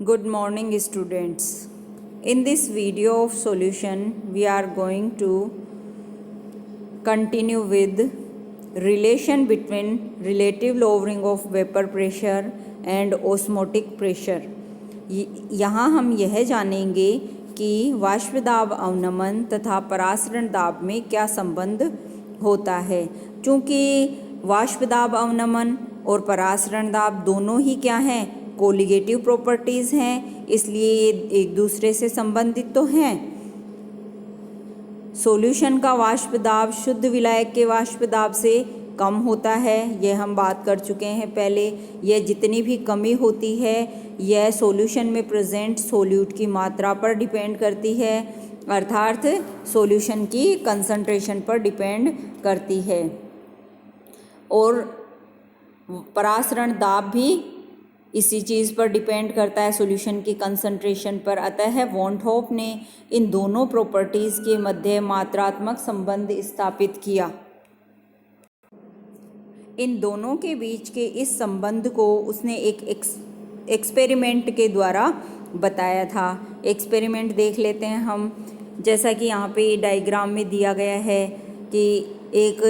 Good morning, students. In this video of solution, we are going to continue with relation between relative lowering of vapor pressure and osmotic pressure. यहाँ हम यह जानेंगे कि वाष्प दाब अवनमन तथा परासरण दाब में क्या संबंध होता है। चूँकि वाष्प दाब अवनमन और परासरण दाब दोनों ही क्या हैं, कोलिगेटिव प्रॉपर्टीज़ हैं, इसलिए ये एक दूसरे से संबंधित तो हैं। सॉल्यूशन का वाष्प दाब शुद्ध विलायक के वाष्प दाब से कम होता है, यह हम बात कर चुके हैं पहले। यह जितनी भी कमी होती है यह सॉल्यूशन में प्रेजेंट सोल्यूट की मात्रा पर डिपेंड करती है, अर्थात सॉल्यूशन की कंसंट्रेशन पर डिपेंड करती है। और परासरण दाब भी इसी चीज़ पर डिपेंड करता है, सॉल्यूशन की कंसंट्रेशन पर। अतः वॉन थॉप ने इन दोनों प्रॉपर्टीज़ के मध्य मात्रात्मक संबंध स्थापित किया। इन दोनों के बीच के इस संबंध को उसने एक एक्सपेरिमेंट के द्वारा बताया था। एक्सपेरिमेंट देख लेते हैं हम। जैसा कि यहाँ पे डायग्राम में दिया गया है कि एक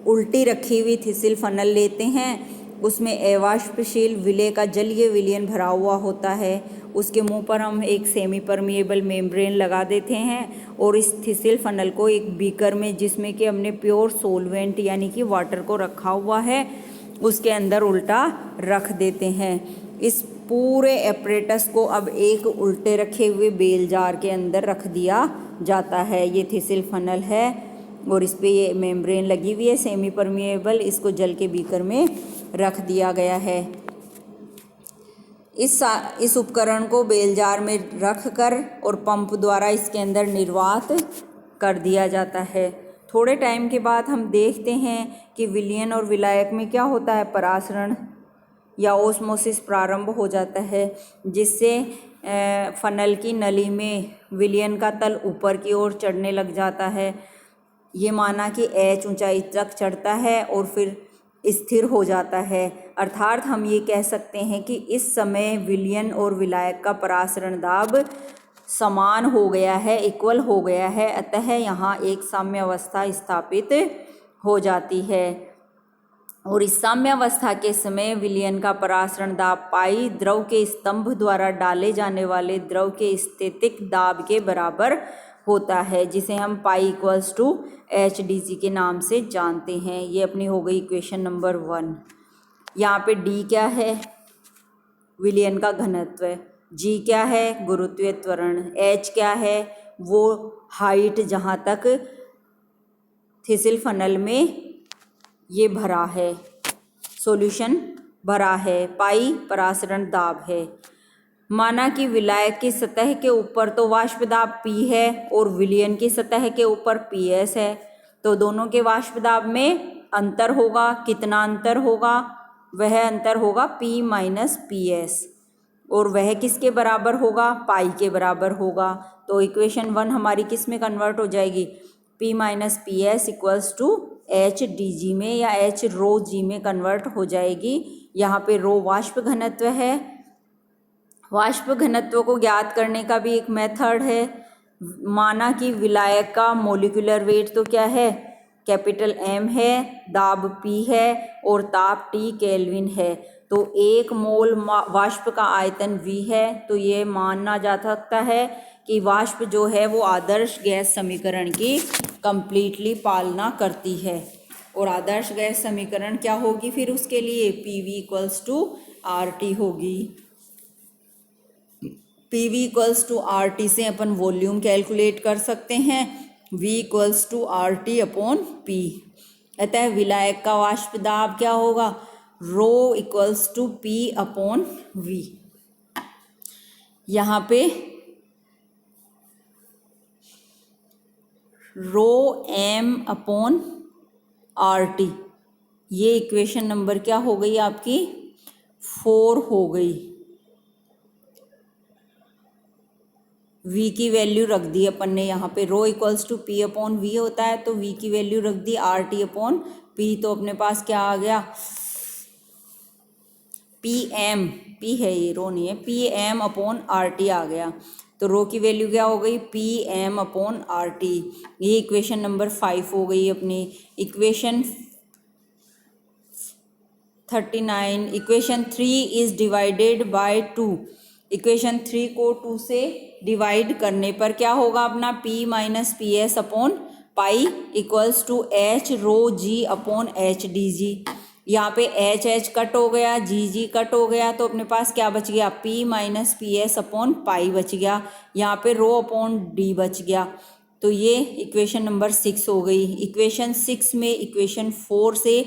उल्टी रखी हुई थिसिल फनल लेते हैं, उसमें अवाष्पशील विलेय का जलीय विलयन भरा हुआ होता है। उसके मुंह पर हम एक सेमी परमिएबल मेम्ब्रेन लगा देते हैं और इस थिसिल फनल को एक बीकर में, जिसमें कि हमने प्योर सोलवेंट यानी कि वाटर को रखा हुआ है, उसके अंदर उल्टा रख देते हैं। इस पूरे एपरेटस को अब एक उल्टे रखे हुए बेल जार के अंदर रख दिया जाता है। ये थिसिल फनल है और इस पे ये मेम्ब्रेन लगी हुई है सेमी परमिएबल, इसको जल के बीकर में रख दिया गया है। इस उपकरण को बेल जार में रख कर और पंप द्वारा इसके अंदर निर्वात कर दिया जाता है। थोड़े टाइम के बाद हम देखते हैं कि विलयन और विलायक में क्या होता है, परासरण या ओस्मोसिस प्रारंभ हो जाता है, जिससे फनल की नली में विलयन का तल ऊपर की ओर चढ़ने लग जाता है। ये माना कि H ऊंचाई तक चढ़ता है और फिर स्थिर हो जाता है, अर्थात हम ये कह सकते हैं कि इस समय विलयन और विलायक का परासरण दाब समान हो गया है, इक्वल हो गया है। अतः यहाँ एक साम्य अवस्था स्थापित हो जाती है और इस साम्य अवस्था के समय विलयन का परासरण दाब पाई द्रव के स्तंभ द्वारा डाले जाने वाले द्रव के स्थितिक दाब के बराबर होता है, जिसे हम पाई इक्वल्स टू HdG के नाम से जानते हैं। ये अपनी हो गई इक्वेशन नंबर 1। यहाँ पे D क्या है, विलयन का घनत्व, G क्या है, गुरुत्वीय त्वरण, H क्या है, वो हाइट जहाँ तक थिसिल फनल में ये भरा है, सॉल्यूशन भरा है, पाई परासरण दाब है। माना कि विलायक की सतह के ऊपर तो वाष्प दाब P है और विलयन की सतह के ऊपर PS है, तो दोनों के वाष्प दाब में अंतर होगा। कितना अंतर होगा, वह अंतर होगा P माइनस PS, और वह किसके बराबर होगा, पाई के बराबर होगा। तो इक्वेशन 1 हमारी किस में कन्वर्ट हो जाएगी, P minus PS equals to HdG में या H रो G में कन्वर्ट हो जाएगी। यहाँ पे रो वाष्प घनत्व है। वाष्प घनत्व को ज्ञात करने का भी एक मेथड है। माना कि विलायक का मोलिकुलर वेट तो क्या है, कैपिटल M है, दाब P है और ताप T केल्विन है, तो 1 मोल वाष्प का आयतन V है। तो ये माना जा सकता है कि वाष्प जो है वो आदर्श गैस समीकरण की कंप्लीटली पालना करती है। और आदर्श गैस समीकरण क्या होगी फिर उसके लिए, PV इक्वल्स टू RT होगी। PV इक्वल्स टू RT से अपन वॉल्यूम कैलकुलेट कर सकते हैं, V equals to RT upon P। अतः विलायक का वाष्प दाब क्या होगा, rho equals to P upon V। यहाँ पे रो M अपॉन RT, ये इक्वेशन नंबर क्या हो गई आपकी, 4 हो गई। V की वैल्यू रख दी अपन ने यहाँ पे, rho equals to P upon V होता है, तो V की वैल्यू रख दी RT अपॉन P। तो अपने पास क्या आ गया, PM पी है, ये रो नहीं है, P M upon R T आ गया। तो रो की वैल्यू क्या हो गई, P M upon R T. ये इक्वेशन नंबर 5 हो गई अपनी। Equation 39, equation 3 is divided by 2। Equation 3 को 2 से डिवाइड करने पर क्या होगा अपना, P minus P S upon pi equals to H rho G upon H D G. यहाँ पे एच एच कट हो गया, जी जी कट हो गया, तो अपने पास क्या बच गया, P minus P S upon पाई बच गया। यहाँ पे रो अपॉन डी बच गया। तो ये इक्वेशन नंबर 6 हो गई। इक्वेशन 6 में इक्वेशन 4 से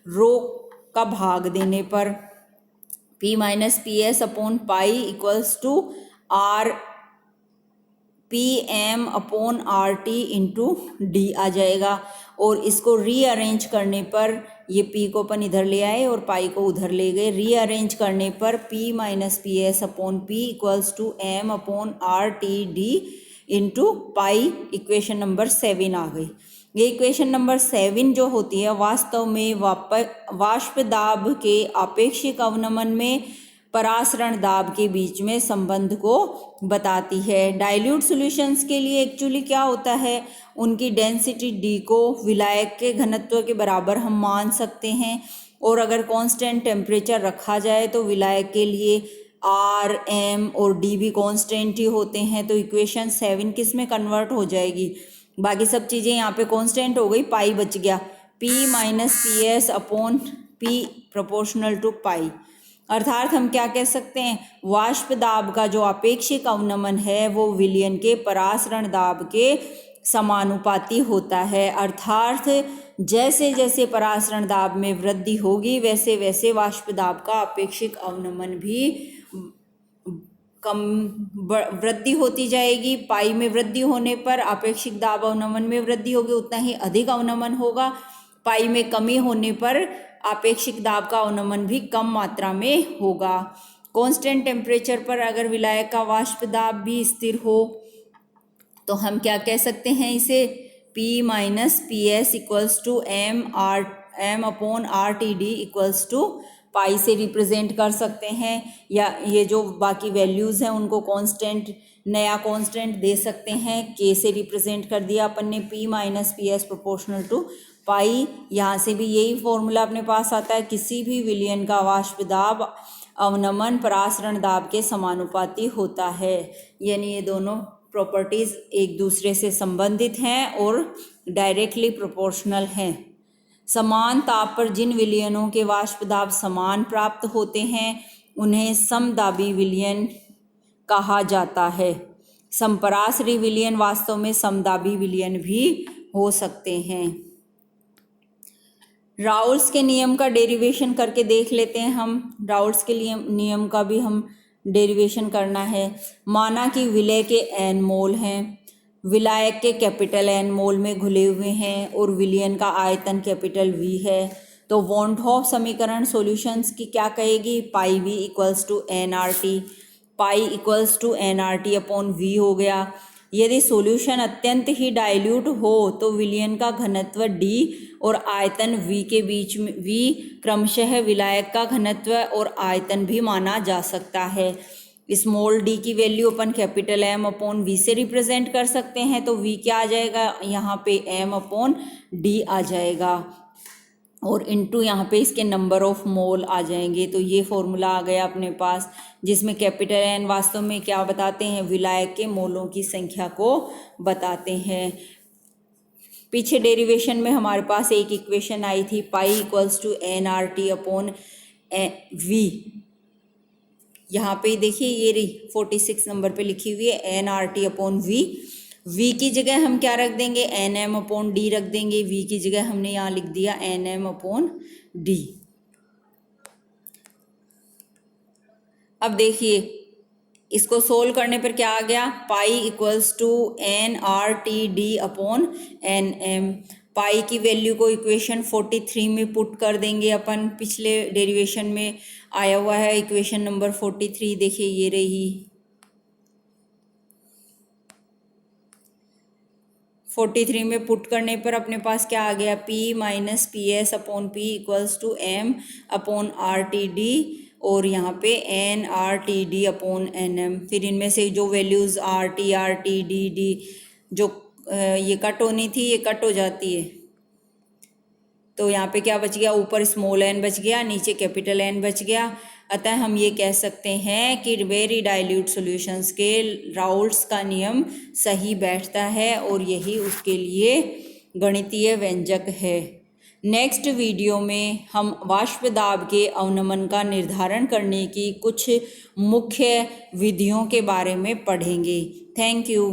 रो का भाग देने पर P minus P S upon pi equals to R P M upon R T into D आ जाएगा। और इसको रीअरेंज करने पर, ये P को अपन इधर ले आए और पाई को उधर ले गए, रीअरेंज करने पर P minus P S upon P equals to M upon R T D into pi. Equation number 7 आ गई। ये इक्वेशन नंबर 7 जो होती है वास्तव में वाष्प दाब के आपेक्षिक अवनमन में परासरण दाब के बीच में संबंध को बताती है। डाइल्यूट सॉल्यूशंस के लिए एक्चुअली क्या होता है, उनकी डेंसिटी डी को विलायक के घनत्व के बराबर हम मान सकते हैं, और अगर कांस्टेंट टेम्परेचर रखा जाए तो विलायक के लिए आर एम और डी भी कांस्टेंट ही होते हैं। तो इक्वेशन 7 किस में कन्वर्ट हो जाएगी, बाकी सब चीज़ें यहाँ पे कांस्टेंट हो गई, पाई बच गया, P minus P S upon P proportional to pi. अर्थात हम क्या कह सकते हैं, वाष्प दाब का जो आपेक्षिक अवनमन है वो विलयन के परासरण दाब के समानुपाती होता है। अर्थात जैसे जैसे परासरण दाब में वृद्धि होगी वैसे वैसे वाष्प दाब का अपेक्षिक अवनमन भी कम वृद्धि होती जाएगी। पाई में वृद्धि होने पर आपेक्षिक दाब अवनमन में वृद्धि होगी, उतना ही अधिक अवनमन होगा। पाई में कमी होने पर आपेक्षिक दाब का अवनमन भी कम मात्रा में होगा। कांस्टेंट टेम्परेचर पर अगर विलायक का वाष्प दाब भी स्थिर हो तो हम क्या कह सकते हैं इसे, P minus P S equals to M upon R T D equals to pi से रिप्रेजेंट कर सकते हैं, या ये जो बाकी वैल्यूज़ हैं उनको कांस्टेंट, नया कांस्टेंट दे सकते हैं, K से रिप्रेजेंट कर दिया अपन ने, P minus P S proportional to pi. यहाँ से भी यही फॉर्मूला अपने पास आता है, किसी भी विलयन का वाष्प दाब अवनमन परासरण दाब के समानुपाती होता है। यानी ये दोनों प्रॉपर्टीज़ एक दूसरे से संबंधित हैं और डायरेक्टली प्रोपोर्शनल हैं। समान ताप पर जिन विलयनों के वाष्प दाब समान प्राप्त होते हैं उन्हें समदाबी विलयन कहा जाता है। समपरासरी विलयन वास्तव में समदाबी विलयन भी हो सकते हैं। राउल्स के नियम का डेरिवेशन करके देख लेते हैं हम। राउल्स के नियम का भी हम डेरिवेशन करना है। माना कि विलय के n मोल हैं, विलायक के कैपिटल N मोल में घुले हुए हैं और विलयन का आयतन कैपिटल V है, तो वॉन हॉफ समीकरण सॉल्यूशंस की क्या कहेगी, pi V equals to N R T, pi equals to N R T upon V हो गया। यदि सॉल्यूशन अत्यंत ही डाइल्यूट हो तो विलयन का घनत्व D और आयतन V के बीच में V क्रमशः विलायक का घनत्व और आयतन भी माना जा सकता है। स्मॉल d की वैल्यू अपन कैपिटल M अपॉन V से रिप्रेजेंट कर सकते हैं, तो V क्या आ जाएगा, यहाँ पे M अपॉन D आ जाएगा और इनटू यहाँ पे इसके नंबर ऑफ मोल आ जाएंगे। तो ये फॉर्मूला आ गया अपने पास, जिसमें कैपिटल N वास्तव में क्या बताते हैं, विलायक के मोलों की संख्या को बताते हैं। पीछे डेरिवेशन में हमारे पास एक इक्वेशन आई थी, pi equals to N R T upon V। यहाँ पे देखिए ये रही 46 नंबर पे लिखी हुई है N R T upon V। V की जगह हम क्या रख देंगे, एन एम अपॉन डी रख देंगे। V की जगह हमने यहाँ लिख दिया एन एम अपॉन डी। अब देखिए इसको सोल्व करने पर क्या आ गया, pi equals to N R T D upon N M. Pi की वैल्यू को इक्वेशन 43 में पुट कर देंगे अपन, पिछले डेरिवेशन में आया हुआ है इक्वेशन नंबर 43। देखिए ये रही 43 में पुट करने पर अपने पास क्या आ गया, P minus P S upon P equals to M upon R T D और यहाँ पे N R T D upon N M, फिर इनमें से जो values R T D D जो ये कट होनी थी ये कट हो जाती है, तो यहाँ पे क्या बच गया, ऊपर स्मॉल एन बच गया, नीचे कैपिटल एन बच गया। अतः हम ये कह सकते हैं कि वेरी डाइल्यूट सॉल्यूशंस के राउल्ट्स का नियम सही बैठता है और यही उसके लिए गणितीय व्यंजक है। नेक्स्ट वीडियो में हम वाष्प दाब के अवनमन का निर्धारण करने की कुछ मुख्य विधियों के बारे में पढ़ेंगे। Thank you.